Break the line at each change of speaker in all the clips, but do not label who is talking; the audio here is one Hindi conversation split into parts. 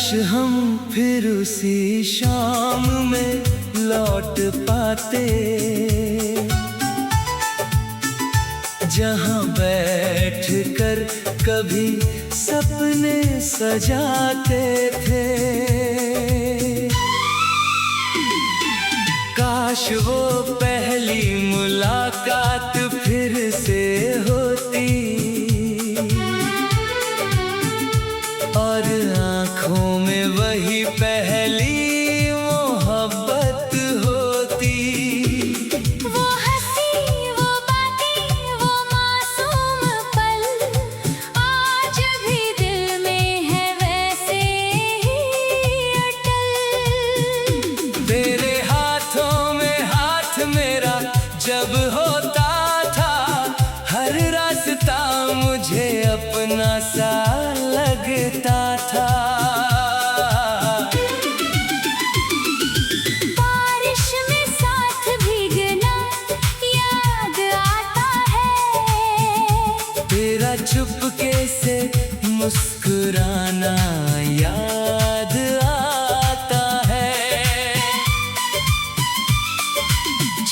काश हम फिर उसी शाम में लौट पाते, जहां बैठ कर कभी सपने सजाते थे। काश वो पहली मुलाकात फिर से होती और आँखों में वही पहली मोहब्बत होती।
वो हंसी, वो बातें, वो मासूम पल आज भी दिल में है वैसे ही अटल।
तेरे हाथों में हाथ मेरा जब होता था, हर रास्ता मुझे अपना सा लगता था।
बारिश में साथ भीगना याद आता है,
तेरा चुपके से मुस्कुराना याद आता है।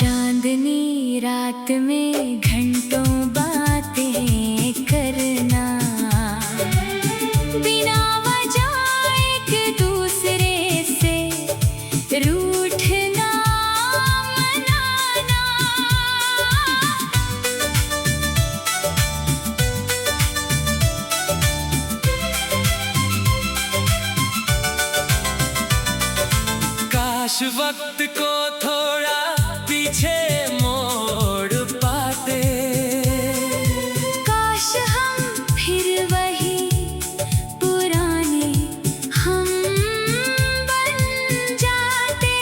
चांदनी रात में घंटों बातें करना, बिना वजह एक दूसरे से रूठना मनाना।
काश वक्त को थोड़ा पीछे मोड़ पाते,
काश हम फिर वही पुराने हम बन जाते।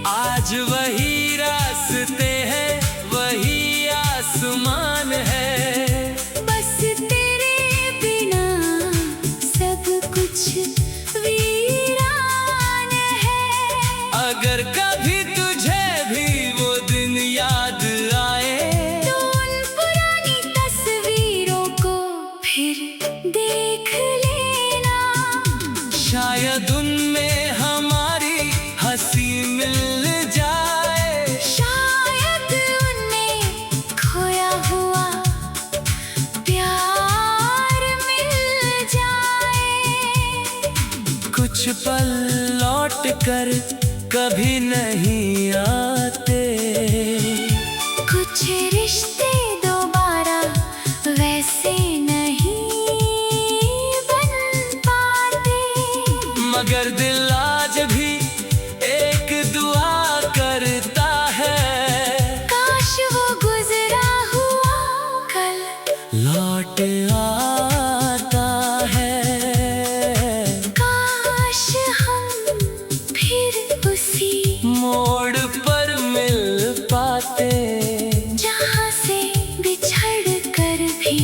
आज वही रास्ते हैं, वही आसमान है।
बस तेरे बिना सब कुछ वीरान है।
अगर कभी तुझे भी वो दिन याद आए,
तो उन पुरानी तस्वीरों को फिर देख लेना।
शायद उनमें हमारी हंसी मिल जाए,
शायद उनमें खोया हुआ प्यार मिल जाए।
कुछ पल लौट कर कभी नहीं आते,
कुछ रिश्ते दोबारा वैसे नहीं बन पाते।
मगर दिल आज भी एक दुआ करता है,
काश वो गुजरा हुआ कल
लौट आता है।
काश हम फिर उसी
मोड़ पर मिल पाते,
जहां से बिछड़ कर भी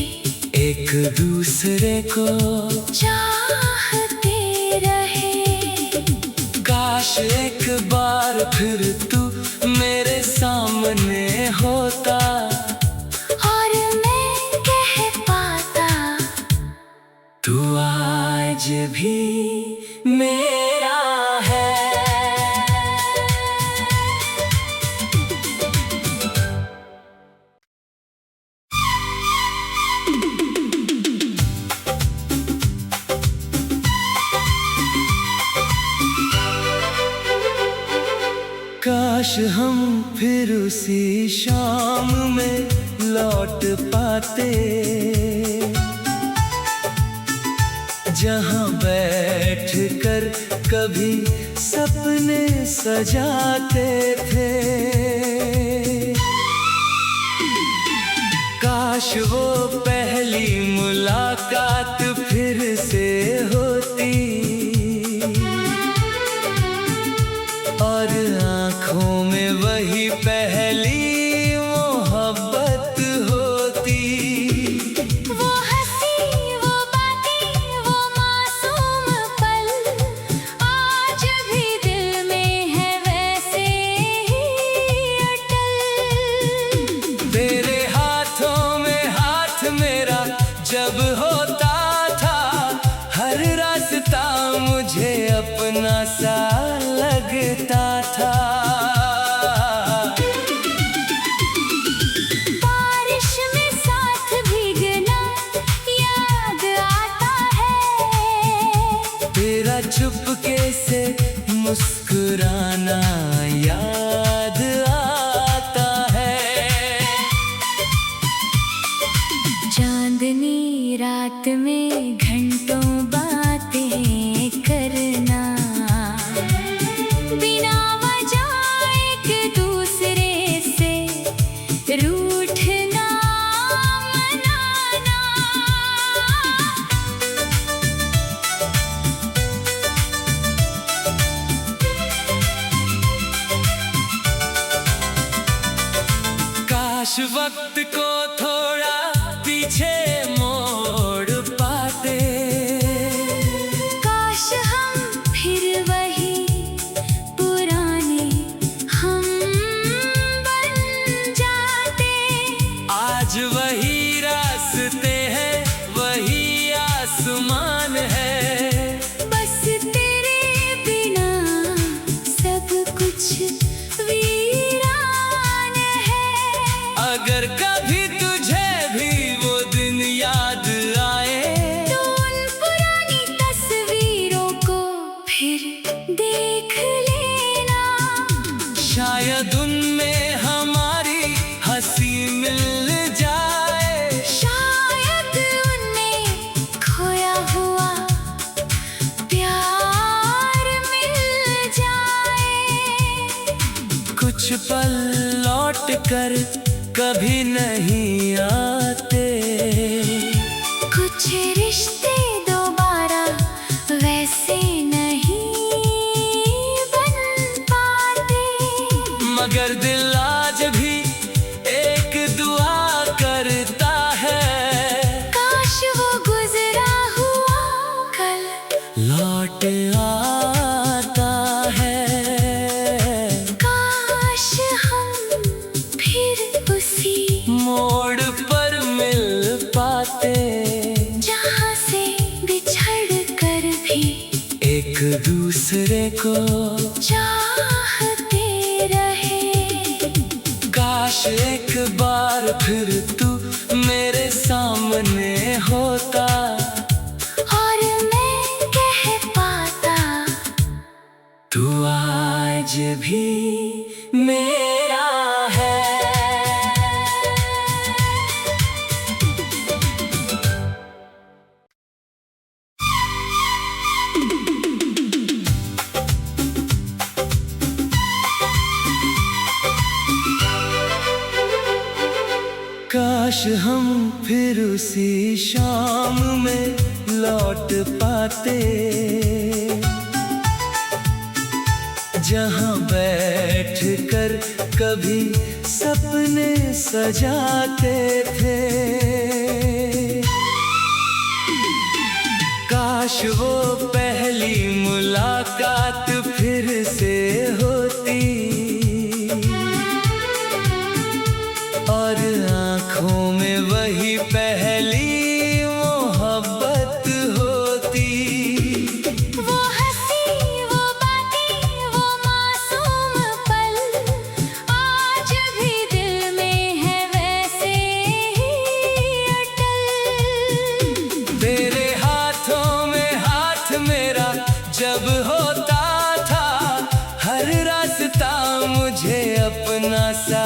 एक दूसरे को
चाहते रहे।
काश एक बार फिर तू मेरे सामने होता
और मैं कह पाता,
तू आज भी मेरा है। काश हम फिर उसी शाम में लौट पाते, जहां बैठ कर कभी सपने सजाते थे। काश वो पहली मुलाकात फिर से होती और आँखों में वही पहली मोहब्बत होती।
वो हंसी, वो बातें, वो मासूम पल आज भी दिल में है वैसे ही अटल।
तेरे हाथों में हाथ मेरा जब होता था, हर रास्ता मुझे अपना सा लगता था।
बारिश में साथ भीगना याद आता है।
तेरा चुपके से मुस्कुराना याद आता है।
चांदनी रात में घंटों बातें करना, बिना वजह एक दूसरे से रूठना मनाना।
काश वक्त को थोड़ा पीछे मोड़ पाते।
काश हम फिर वही पुराने हम बन जाते।
आज वही रास्ते हैं, वही आसमान है।
बस तेरे बिना सब कुछ वीरान है।
अगर कभी तुझे भी वो दिन याद आए,
तो उन पुरानी तस्वीरों को फिर देख लेना।
शायद उनमें हमारी हंसी मिल जाए।
शायद उनमें खोया हुआ प्यार मिल जाए।
कुछ पल लौट कर कभी नहीं आते।
कुछ रिश्ते दोबारा वैसे नहीं बन पाते।
मगर दिल आज भी एक दुआ करता है।
काश वो गुजरा हुआ कल
लौट आता है।
काश हम फिर उसी
मोड़ पर मिल पाते।
जहां से बिछड़ कर भी
एक दूसरे को
चाहते रहे।
काश एक बार फिर तू मेरे सामने होता,
और मैं कह पाता
तू आज भी मेरा है। काश हम फिर उसी शाम में लौट पाते, जहां बैठ कर कभी सपने सजाते थे। काश वो पहली मुलाकात फिर से होती, और आँखों में वही पहली मोहब्बत होती।
वो हंसी वो बातें वो मासूम पल आज भी दिल में है वैसे ही अटल।
तेरे हाथों में हाथ मेरा जब होता था, हर रास्ता मुझे अपना सा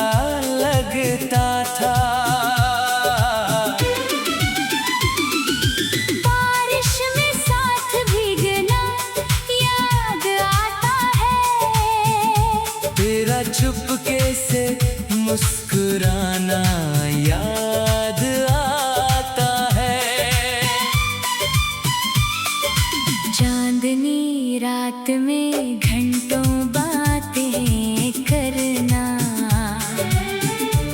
लगता था।
बारिश में साथ भीगना याद आता है।
तेरा चुपके से मुस्कुराना याद आता है।
चांदनी रात में घंटों बातें करना,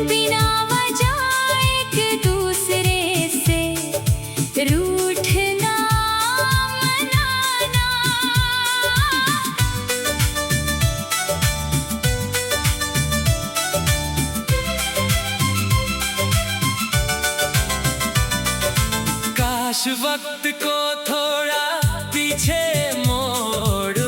बिना वजह एक दूसरे से रूठना मनाना।
काश वक्त को थोड़ा पीछे मोड़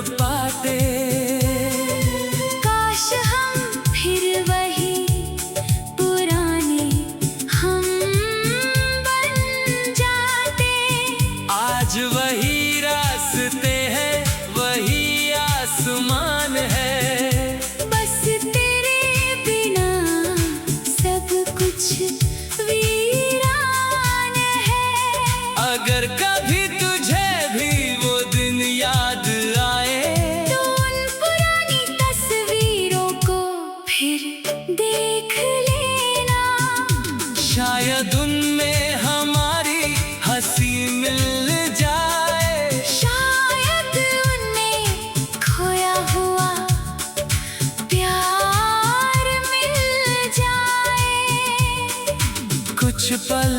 कुछ पल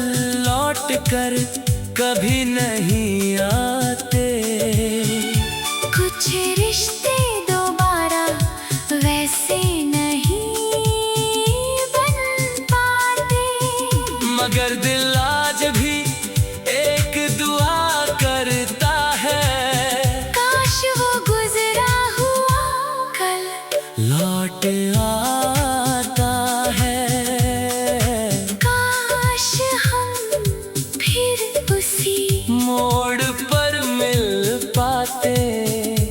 लौट कर कभी नहीं आते।
कुछ रिश्ते दोबारा वैसे नहीं बन पाते।
मगर दिल आज भी एक दुआ करता है,
काश वो गुजरा हुआ कल
लौट आता है।
काश हम फिर उसी
मोड़ पर मिल पाते,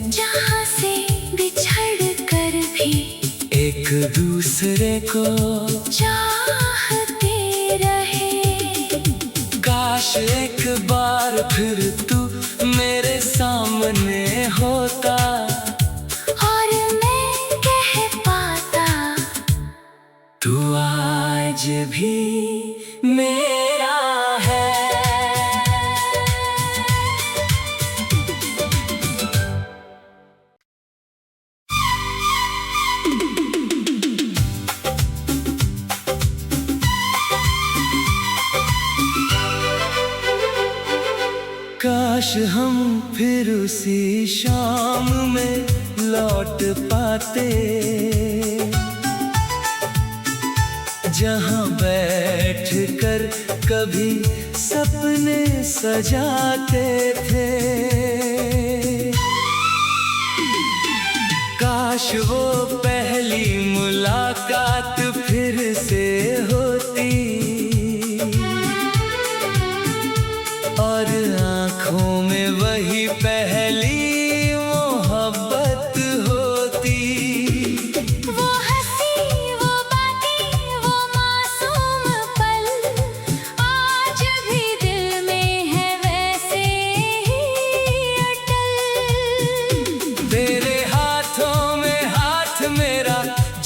जहाँ से बिछड़ कर भी
एक दूसरे को
चाहते रहे।
काश एक बार फिर तू मेरे सामने होता,
और मैं कह पाता
तू आज भी मेरा है। काश हम फिर उसी शाम में लौट पाते, जहाँ बैठ कर कभी सपने सजाते थे। काश वो पहली मुलाकात फिर से होती, और आँखों में वही पहली मोहब्बत होती।
वो हंसी, वो बातें, वो मासूम पल आज भी दिल में है वैसे ही अटल।
तेरे हाथों में हाथ मेरा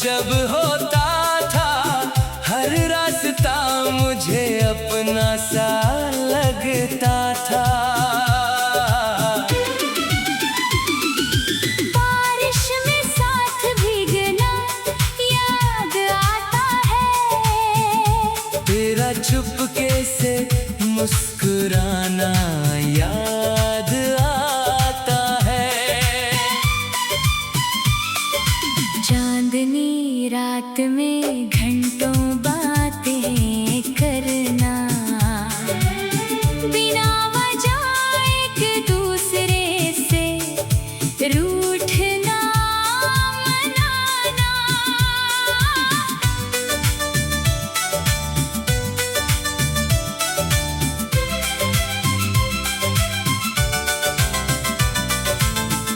जब होता था, हर रास्ता मुझे अपना सा लगता था।
बारिश में साथ भीगना याद आता है,
तेरा चुपके से मुस्कुराना याद आता है।
चांदनी रात में घंटों बातें करना, बिना वजह एक दूसरे से रूठना मनाना।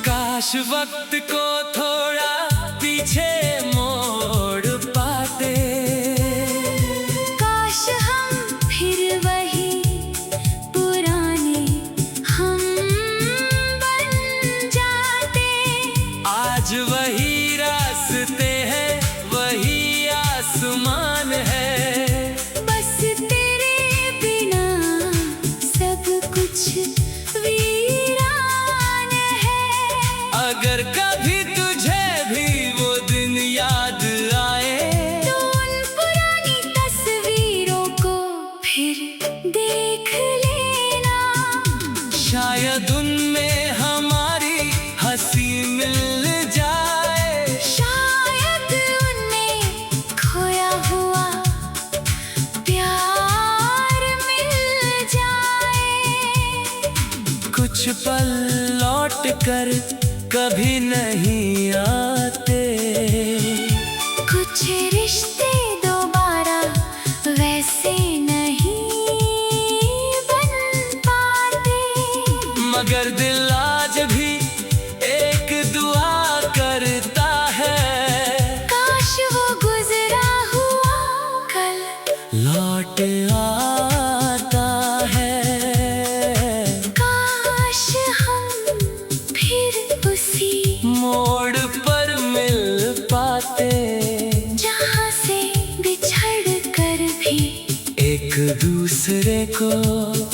काश वक्त को थोड़ा पीछे मोड़ पाते,
काश हम फिर वही पुराने हम बन जाते।
आज वही रास्ते हैं, वही आसमान है,
बस तेरे बिना सब कुछ वीरान है।
अगर कभी तुझे भी वो दिन याद आए,
तो उन पुरानी तस्वीरों को फिर देख लेना।
शायद उनमें हमारी हंसी मिल जाए,
शायद उनमें खोया हुआ प्यार मिल जाए।
कुछ पल लौट कर कभी नहीं आते।
कुछ रिश्ते दोबारा वैसे नहीं बन पाते।
मगर दिल आज भी एक दुआ करता है,
काश वो गुजरा हुआ कल
लौट आता है।
काश हम फिर उसी
मोड़ पर मिल पाते,
जहाँ से बिछड़ कर भी
एक दूसरे को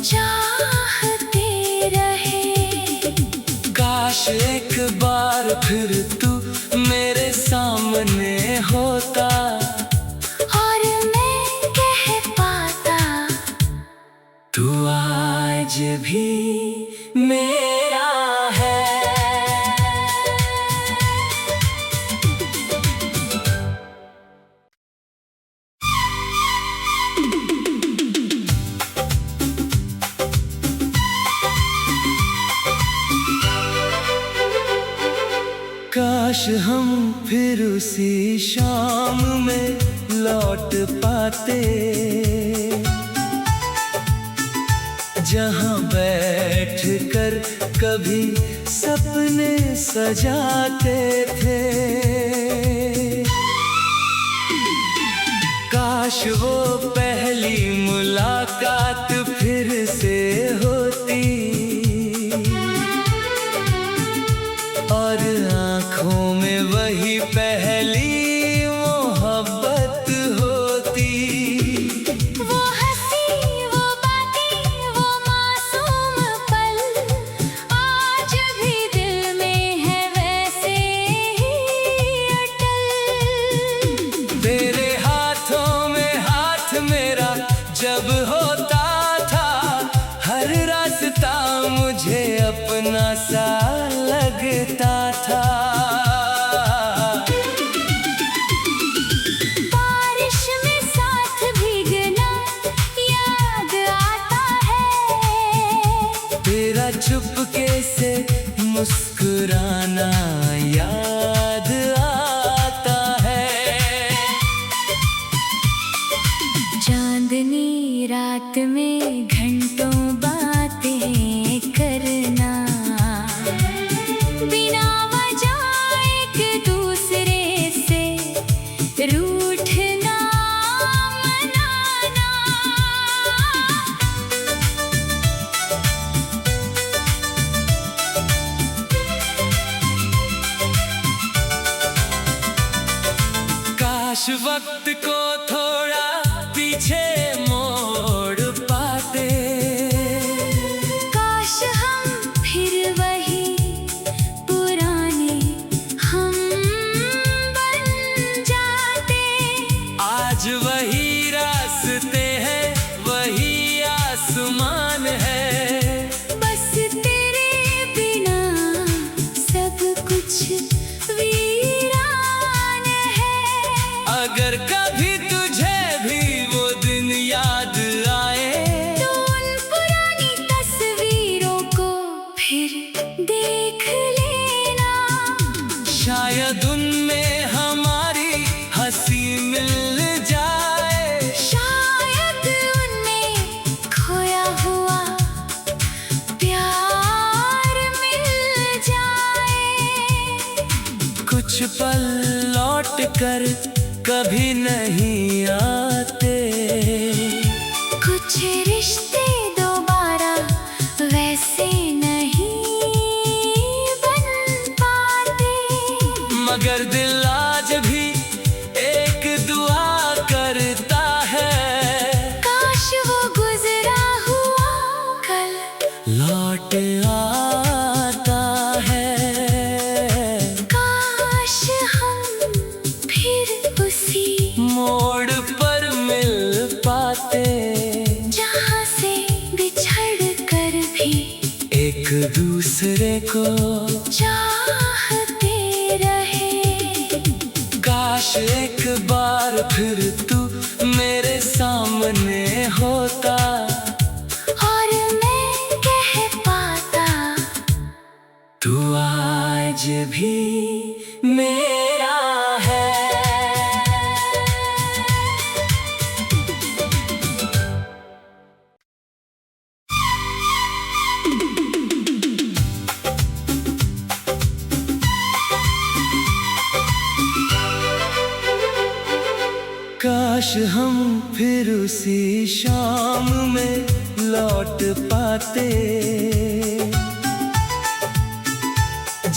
चाहते रहे।
काश एक बार फिर तू मेरे सामने होता,
और मैं कह पाता
भी मेरा है। काश हम फिर उसी शाम में लौट पाते, जहां बैठ कर कभी सपने सजाते थे। काश वो पहली मुलाकात फिर से होती और आँखों में वही पहली मोहब्बत होती।
वो हंसी, वो बातें, वो मासूम पल आज भी दिल में है वैसे ही अटल।
तेरे हाथों में हाथ मेरा जब होता था, हर रास्ता मुझे अपना सा लगता था।
बारिश में साथ भीगना याद आता है,
तेरा चुपके से मुस्कुराना याद आता है।
चांदनी रात में घंटों बातें करना, बिना वजह एक दूसरे से रूठना मनाना।
काश वक्त को थोड़ा पीछे मोड़ पाते,
काश हम फिर वही पुराने हम बन जाते।
आज वही रास्ते हैं, वही आसमान है।
बस तेरे बिना सब कुछ वीरान है।
अगर कभी तुझे भी वो दिन याद आए,
तो उन पुरानी तस्वीरों को फिर देख लेना।
शायद उनमें हमारी हंसी मिल जाए,
शायद उनमें खोया हुआ प्यार मिल जाए।
कुछ पल लौट कर कभी नहीं आते,
कुछ रिश्ते दोबारा वैसे नहीं बन पाते।
मगर दिल आज भी एक दुआ करता है,
काश वो गुजरा हुआ कल
लौट आता है।
काश हम फिर उसी
मोड़ पर मिल पाते,
जहां से बिछड़ कर भी
एक दूसरे को
चाहते रहे।
काश एक बार फिर तू मेरे सामने होता
और मैं कह पाता,
तू आज भी मेरा है। काश हम फिर उसी शाम में लौट पाते,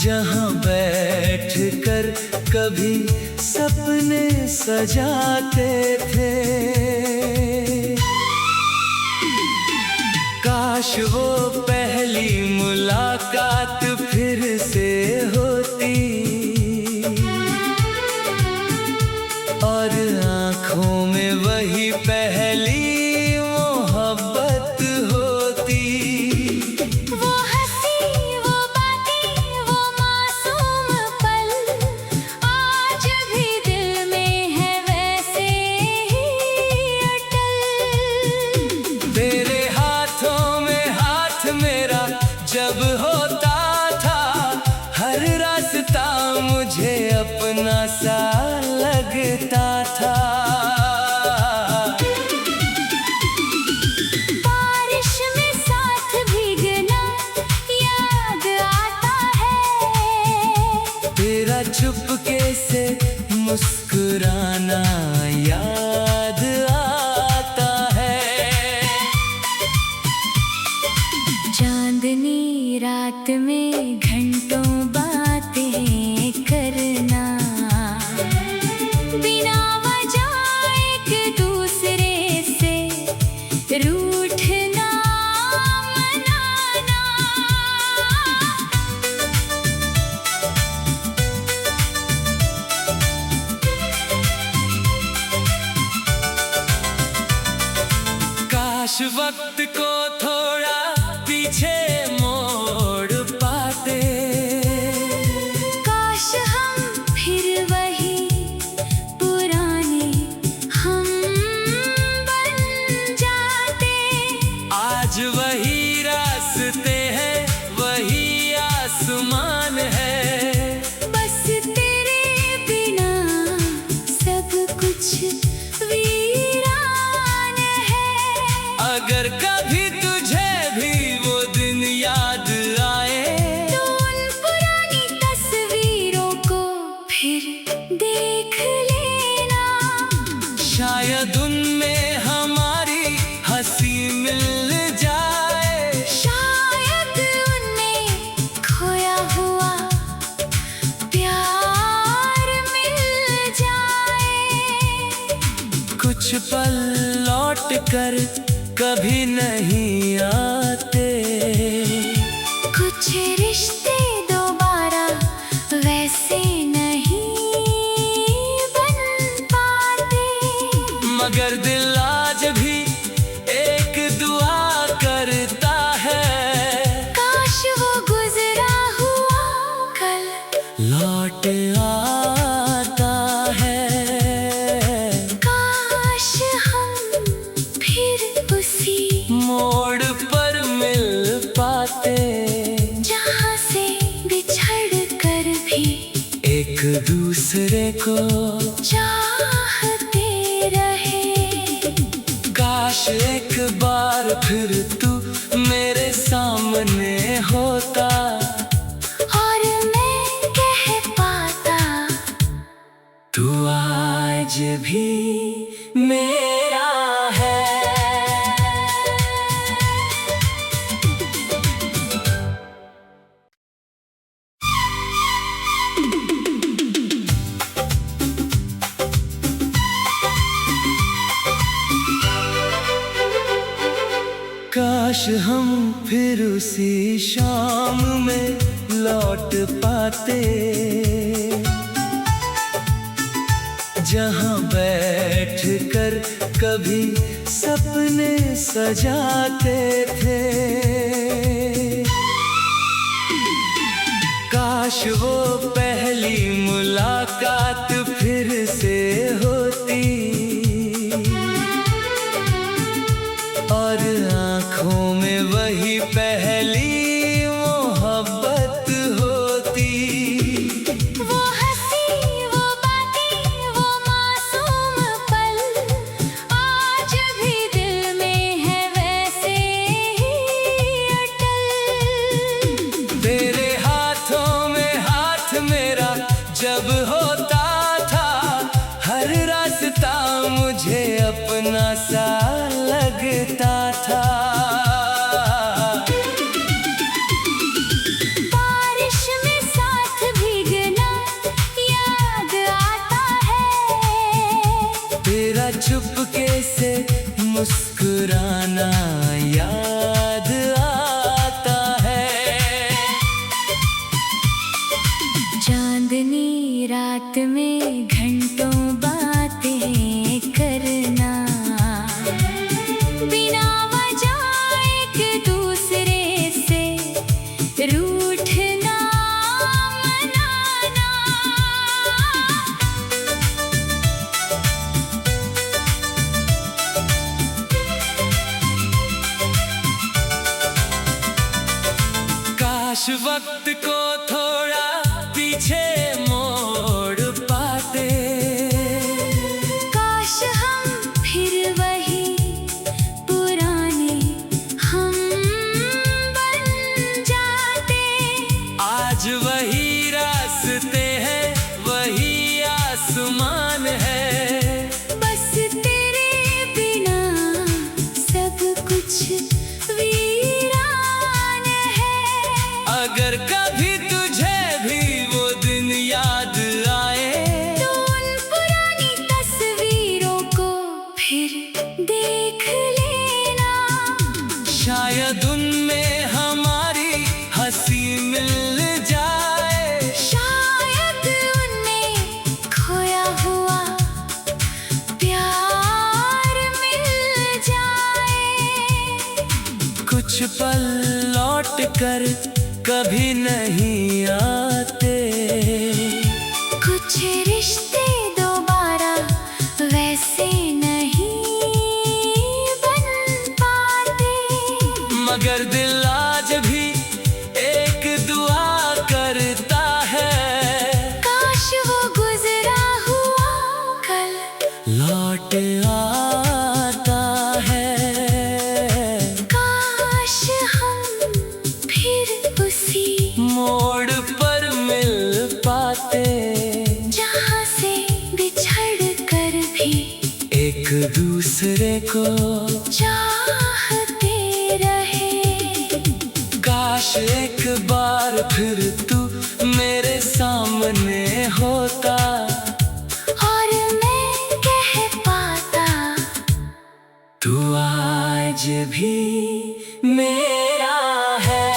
जहां बैठ कर कभी सपने सजाते थे। काश वो पहली मुलाकात फिर से होती और आँखों में वही पहली मोहब्बत होती। लगता था।
बारिश में साथ भीगना याद आता है।
तेरा चुपके से मुस्कुराना याद आता है।
चांदनी रात में घंटों बातें करना, बिना वजह एक दूसरे से रूठना मनाना।
काश वक्त को थोड़ा पीछे मोड़ पाते।
काश हम फिर वही पुराने हम बन जाते।
आज वही रास्ते हैं, वही आसमान है।
बस तेरे बिना सब कुछ वीरान है।
अगर कभी तुझे भी वो दिन याद आए,
तो उन पुरानी तस्वीरों को फिर देख लेना।
शायद उनमें हमारी हंसी मिल जाए।
शायद उनमें खोया हुआ प्यार मिल जाए।
कुछ पल लौट कर कभी नहीं आते।
कुछ रिश्ते दोबारा वैसे नहीं बन पाते।
मगर दिल आज भी एक दुआ करता है।
काश वो गुजरा हुआ कल
लौट आता है।
काश हम फिर उसी
मोड़ पर मिल पाते।
जहाँ से बिछड़ कर भी
एक दूसरे को
चाहते रहे।
काश एक बार फिर तू मेरे सामने होता,
और मैं कह पाता
तू आज भी मेरा है। काश हम फिर उसी शाम में लौट पाते, जहाँ बैठ कर कभी सपने सजाते थे। काश वो पहली मुलाकात फिर से होती, और आँखों में वही पहली मोहब्बत होती।
वो हंसी, वो बातें, वो मासूम पल आज भी दिल में है वैसे ही अटल।
तेरे हाथों में हाथ मेरा जब होता था, हर रास्ता मुझे अपना सा लगता था।
बारिश में साथ भीगना याद आता है।
तेरा चुपके से मुस्कुराना याद आता है।
चांदनी रात में घंटों बातें करना, बिना वजह एक दूसरे से रूठना मनाना।
काश वक्त को थोड़ा पीछे मोड़ पाते। समान है।
बस तेरे बिना सब कुछ वीरान है।
अगर कभी तुझे भी वो दिन याद आए
तो उन पुरानी तस्वीरों को फिर देख लेना।
शायद उनमें हमारी हंसी मिल जाए।
शायद उनमें खोया हुआ प्यार मिल जाए।
कुछ पल लौट कर कभी नहीं आते।
कुछ रिश्ते दोबारा वैसे नहीं बन पाते।
मगर दिल आज भी एक दुआ करता है।
काश वो गुजरा हुआ कल
लौट आता है।
काश हम फिर उसी
मोड़ पर मिल पाते।
जहाँ से बिछड़ कर भी
एक दूसरे को
चाहते रहे।
काश एक बार फिर तू मेरे सामने होता
और मैं कह पाता
तू आज भी मेरा है।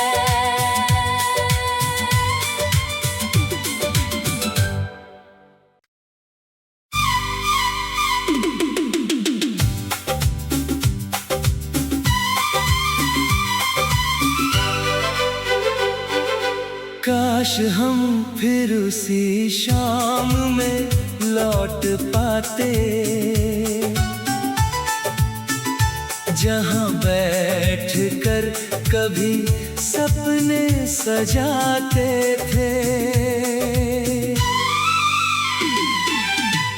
काश हम फिर उसी शाम में लौट पाते। जहाँ बैठ कर कभी सपने सजाते थे।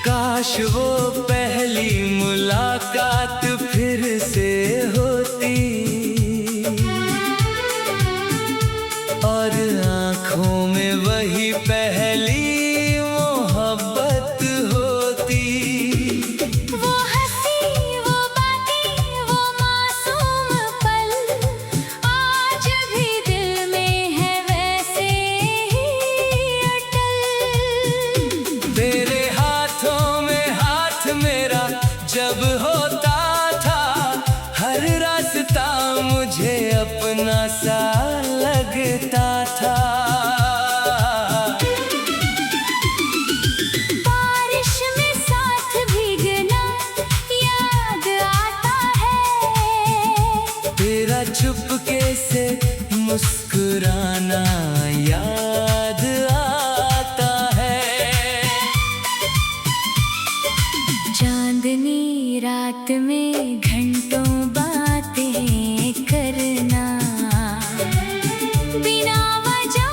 काश वो पहली मुलाकात फिर से होती और आँखों में वही पहली मोहब्बत होती।
वो हंसी वो बातें वो मासूम पल आज भी दिल में है वैसे ही अटल।
तेरे हाथों में हाथ मेरा जब होता था, हर रास्ता मुझे अपना सा लगता था।
बारिश में साथ भीगना याद आता है।
तेरा चुपके से मुस्कुराना याद आता है।
चांदनी रात में घंटों बातें करना, बिना वजह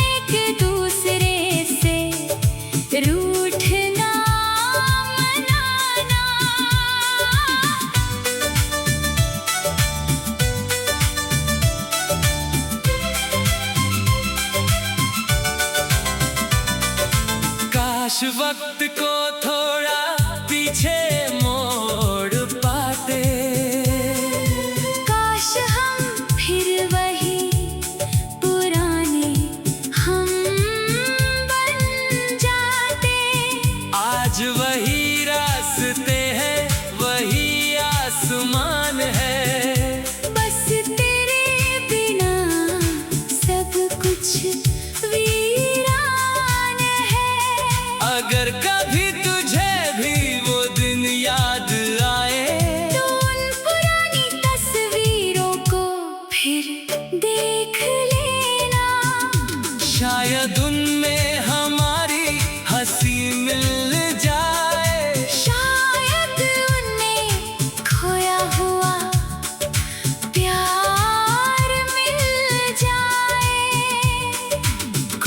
एक दूसरे से रूठना मनाना।
काश वक्त को थोड़ा पीछे मोड़ पाते।
काश हम फिर वही पुराने हम बन जाते।
आज वही रास्ते हैं वही आसमान है।
बस तेरे बिना सब कुछ वीरान है।
अगर कभी तुझे भी वो दिन याद आए
तो उन पुरानी तस्वीरों को फिर देख लेना।
शायद उनमें हमारी हंसी मिल जाए।
शायद उनमें खोया हुआ प्यार मिल जाए।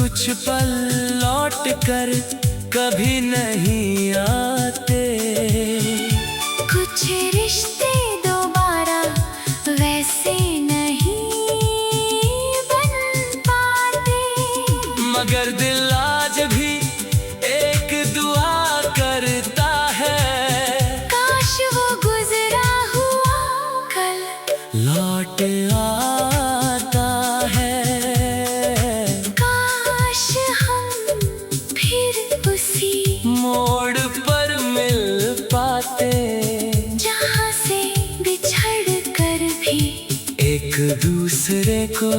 कुछ पल लौट कर कभी नहीं आते।
कुछ रिश्ते दोबारा वैसे नहीं बन पाते।
मगर दिल आज भी एक दुआ करता दूसरे को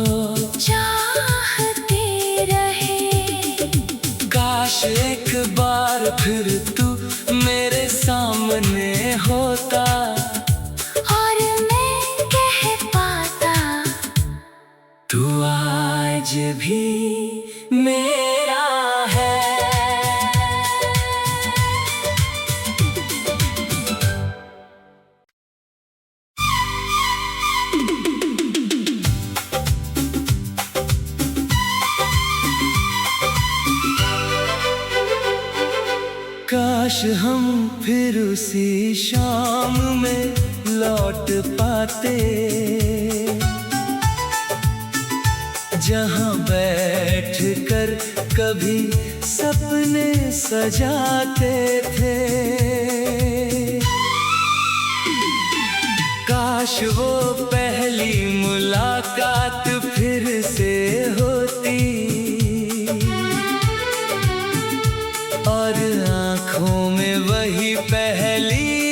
चाहते रहे।
काश एक बार फिर तू मेरे सामने होता
और मैं कह पाता
तू आज भी मेरा है। काश हम फिर उसी शाम में लौट पाते जहां बैठ कर कभी सपने सजाते थे। काश वो पहली मुलाकात फिर से होती और आँखों में वही पहली